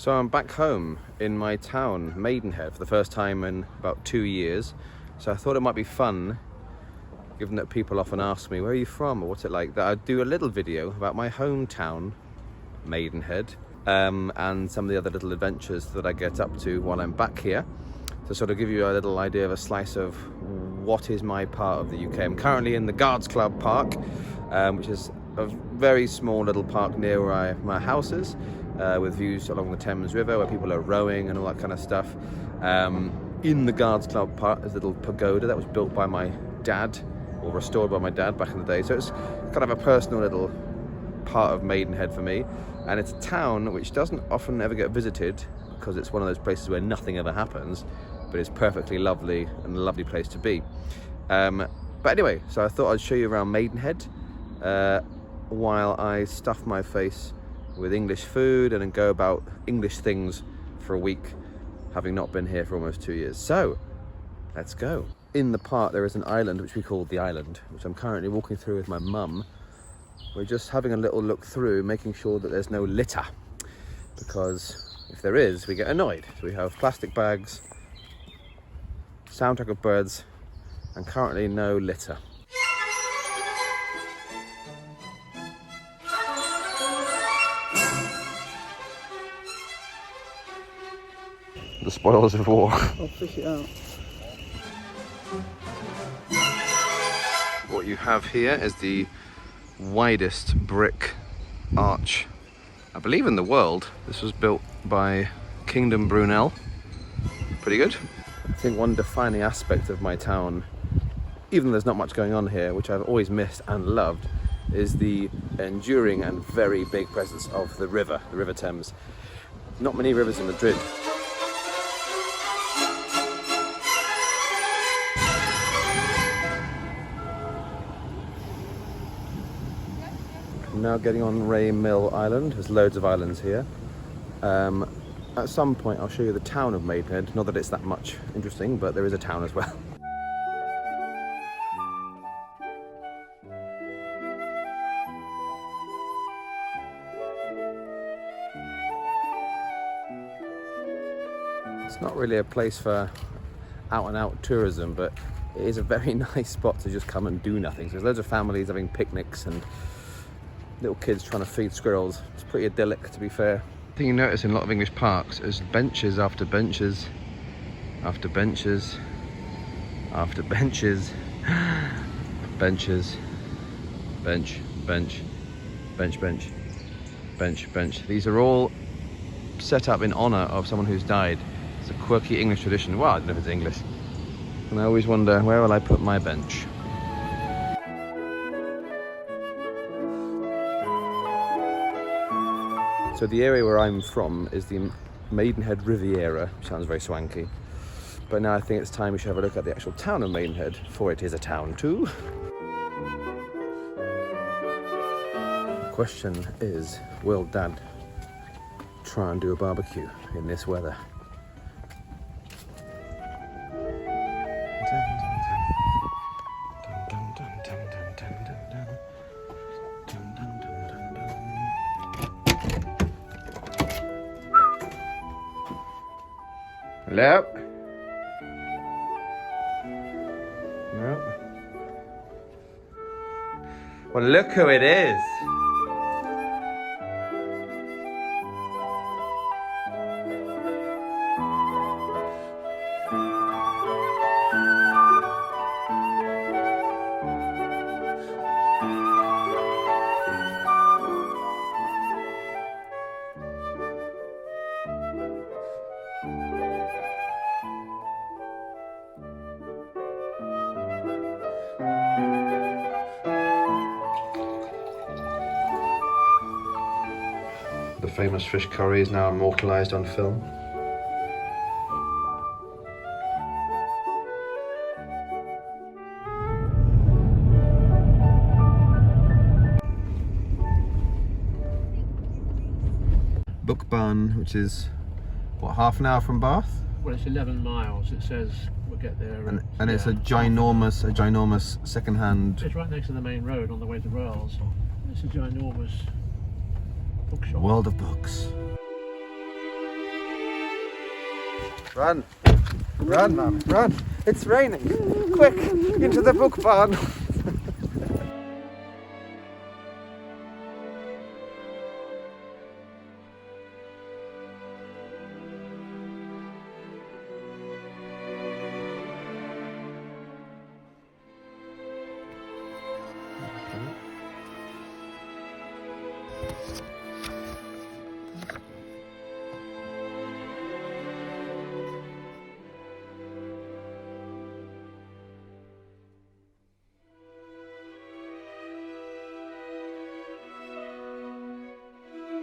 So I'm back home in my town, Maidenhead, for the first time in about 2 years. So I thought it might be fun, given that people often ask me, where are you from or what's it like, that I'd do a little video about my hometown, Maidenhead, and some of the other little adventures that I get up to while I'm back here, to sort of give you a little idea of a slice of what is my part of the UK. I'm currently in the Guards Club Park, which is a very small little park near where my house is, with views along the Thames River where people are rowing and all that kind of stuff. In the Guards Club Park there's a little pagoda that was built by my dad, or restored by my dad back in the day, so it's kind of a personal little part of Maidenhead for me. And it's a town which doesn't often ever get visited because it's one of those places where nothing ever happens, but it's perfectly lovely and a lovely place to be. But anyway, so I thought I'd show you around Maidenhead while I stuff my face with English food and then go about English things for a week, having not been here for almost 2 years. So let's go. In the park there is an island which we call the Island, which I'm currently walking through with my mum. We're just having a little look through, making sure that there's no litter, because if there is, we get annoyed. So we have plastic bags, soundtrack of birds, and currently no litter. The spoils of war. I'll fish it out. What you have here is the widest brick arch, I believe, in the world. This was built by Kingdom Brunel. Pretty good. I think one defining aspect of my town, even though there's not much going on here, which I've always missed and loved, is the enduring and very big presence of the River Thames. Not many rivers in Madrid. Now getting on Ray Mill Island. There's loads of islands here. At some point I'll show you the town of Maidenhead. Not that it's that much interesting, but there is a town as well. It's not really a place for out and out tourism, but it is a very nice spot to just come and do nothing. So there's loads of families having picnics and little kids trying to feed squirrels. It's pretty idyllic, to be fair. The thing you notice in a lot of English parks is benches after benches after benches after benches, benches, bench, bench, bench, bench, bench, bench. These are all set up in honour of someone who's died. It's a quirky English tradition. Well, I don't know if it's English. And I always wonder, where will I put my bench? So the area where I'm from is the Maidenhead Riviera, which sounds very swanky. But now I think it's time we should have a look at the actual town of Maidenhead, for it is a town too. The question is, will Dad try and do a barbecue in this weather? Hello? No. Well, look who it is. The famous fish curry is now immortalised on film. Book Barn, which is, what, half an hour from Bath? Well, it's 11 miles. It says we'll get there. And it's a ginormous second-hand. It's right next to the main road on the way to Wales. It's a ginormous bookshop. World of books. Run! Run, Mum, run! It's raining! Quick! Into the book barn!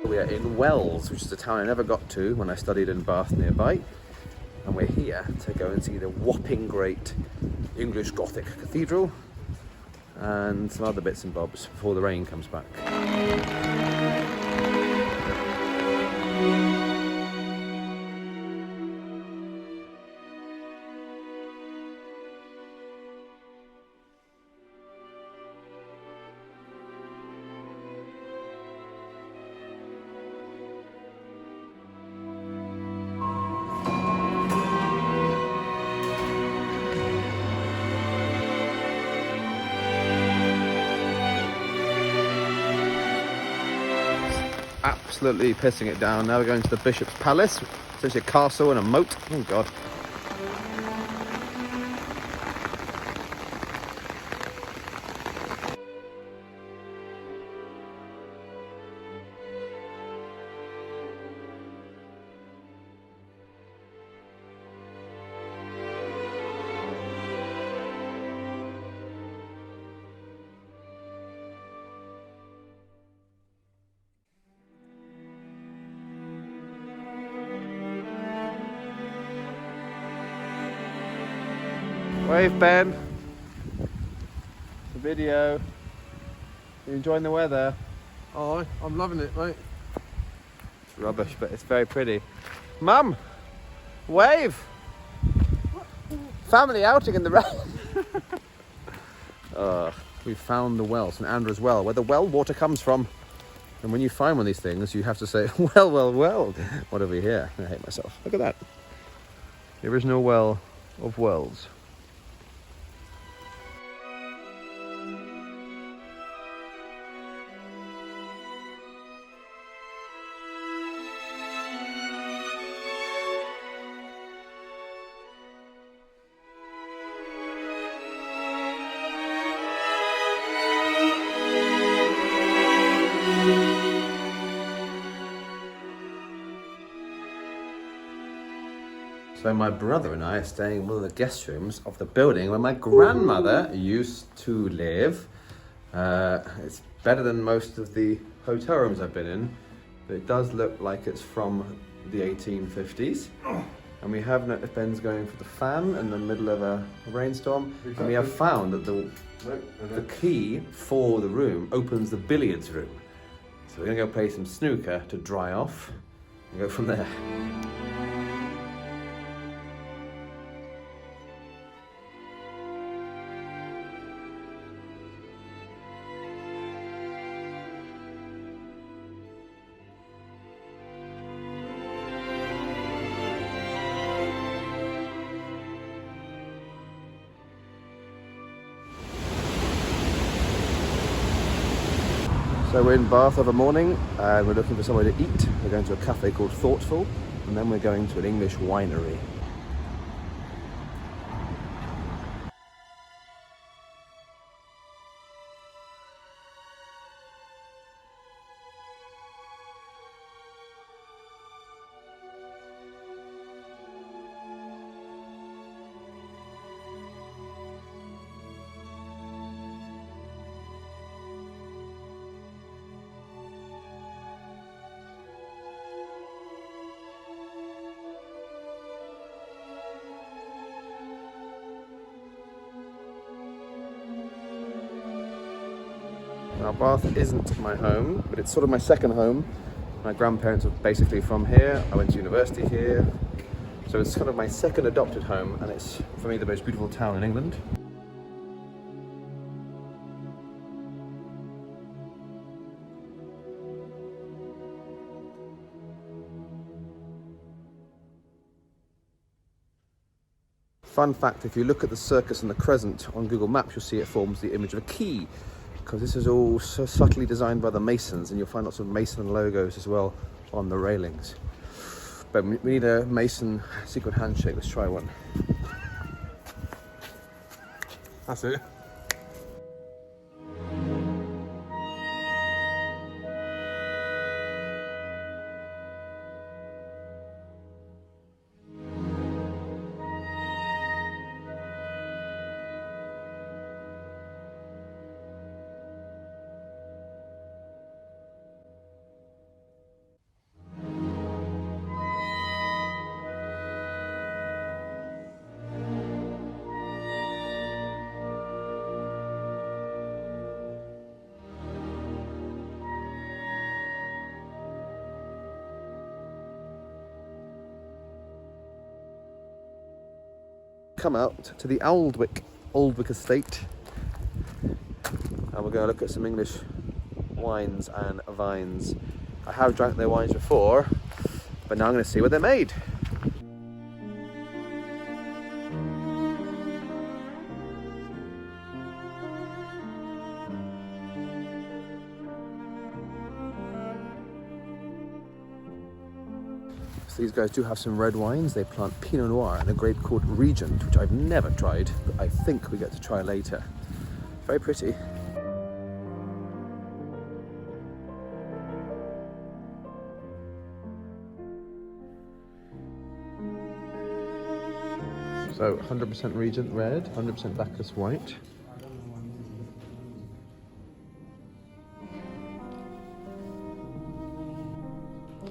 We are in Wells, which is a town I never got to when I studied in Bath nearby, and we're here to go and see the whopping great English Gothic cathedral and some other bits and bobs before the rain comes back. Absolutely pissing it down. Now we're going to the Bishop's Palace, essentially a castle and a moat. Oh God. Wave, Ben. The video. You enjoying the weather? Oh, I'm loving it, mate. It's rubbish, but it's very pretty. Mum, wave. Family outing in the rain. We found the well, St Andrew's Well, where the well water comes from. And when you find one of these things, you have to say, well, well, well. What have we here? I hate myself. Look at that. The original well of Wells. So my brother and I are staying in one of the guest rooms of the building where my grandmother used to live. It's better than most of the hotel rooms I've been in, but it does look like it's from the 1850s. And we have noticed Ben's going for the fan in the middle of a rainstorm. And we have found that the key for the room opens the billiards room. So we're gonna go play some snooker to dry off and go from there. So we're in Bath of a morning and we're looking for somewhere to eat. We're going to a cafe called Thoughtful and then we're going to an English winery. Now Bath isn't my home, but it's sort of my second home. My grandparents are basically from here. I went to university here. So it's kind of my second adopted home, and it's, for me, the most beautiful town in England. Fun fact, if you look at the circus and the crescent on Google Maps, you'll see it forms the image of a key, because this is all so subtly designed by the masons, and you'll find lots of mason logos as well on the railings. But we need a mason secret handshake. Let's try one. That's it. Come out to the Aldwick estate, and we're going to look at some English wines and vines. I have drank their wines before, but now I'm going to see where they're made. These guys do have some red wines. They plant Pinot Noir and a grape called Regent, which I've never tried, but I think we get to try later. Very pretty. So 100% Regent red, 100% Bacchus white.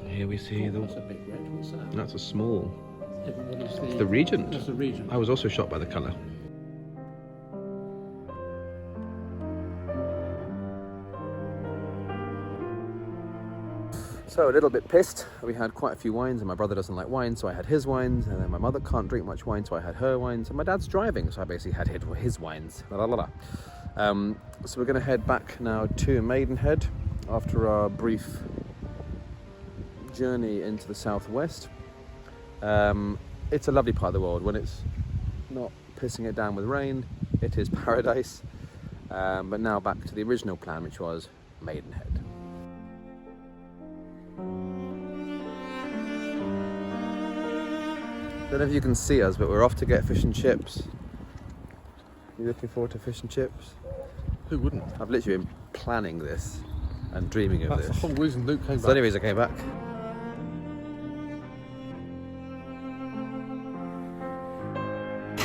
Here we see the... That's a big red. What's that? That's a small. Yeah, but what is It's the Regent. That's the Regent. I was also shocked by the colour. So a little bit pissed. We had quite a few wines, and my brother doesn't like wine, so I had his wines, and then my mother can't drink much wine, so I had her wines, and my dad's driving, so I basically had his wines. La, la, la. So we're going to head back now to Maidenhead after our brief journey into the southwest. It's a lovely part of the world. When it's not pissing it down with rain, it is paradise. But now back to the original plan, which was Maidenhead. Don't know if you can see us, but we're off to get fish and chips. You looking forward to fish and chips? Who wouldn't? I've literally been planning this and dreaming of That's this. the whole reason Luke came It's back. the only reason I came back.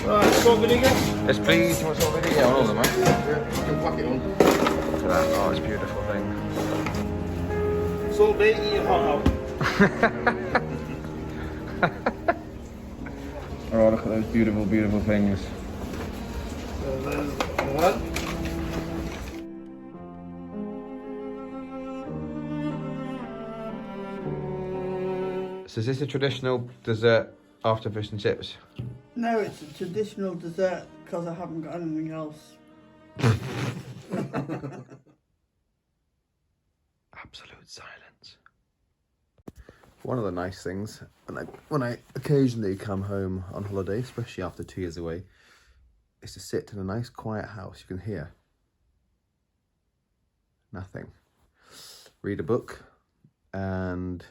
Right, salt vinegar? Yes, please. You want some video? Yeah, all of them, mate. Yeah, I can whack it on. Look at that. Oh, it's a beautiful thing. Salt vinegar, hot. Oh, look at those beautiful, beautiful things. So there's one. So is this a traditional dessert after fish and chips? No, it's a traditional dessert because I haven't got anything else. Absolute silence. One of the nice things, when I occasionally come home on holiday, especially after 2 years away, is to sit in a nice quiet house. You can hear nothing. Read a book and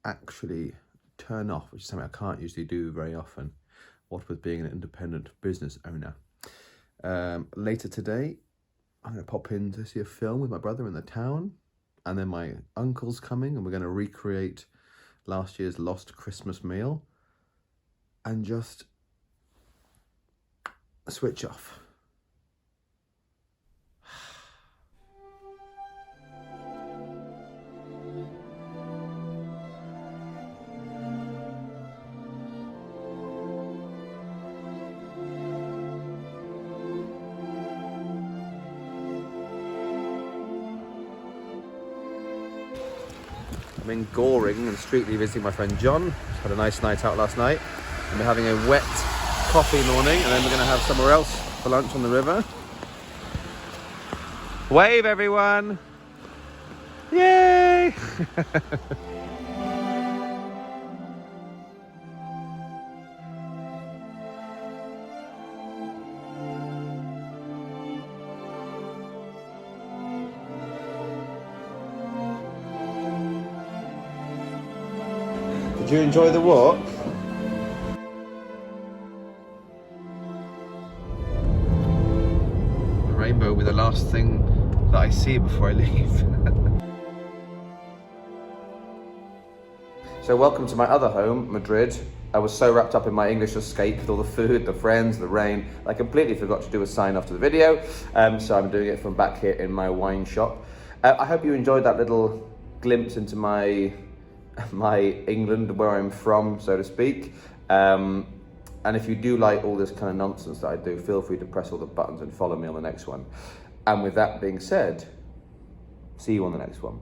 actually turn off, which is something I can't usually do very often, what with being an independent business owner. Later today, I'm going to pop in to see a film with my brother in the town, and then my uncle's coming, and we're going to recreate last year's lost Christmas meal and just switch off. I'm in Goring and Streatley visiting my friend John. Had a nice night out last night. And we're having a wet coffee morning, and then we're going to have somewhere else for lunch on the river. Wave, everyone! Yay! Did you enjoy the walk? The rainbow will be the last thing that I see before I leave. So welcome to my other home, Madrid. I was so wrapped up in my English escape with all the food, the friends, the rain, I completely forgot to do a sign off to the video. So I'm doing it from back here in my wine shop. I hope you enjoyed that little glimpse into my England, where I'm from, so to speak. And if you do like all this kind of nonsense that I do, feel free to press all the buttons and follow me on the next one. And with that being said, see you on the next one.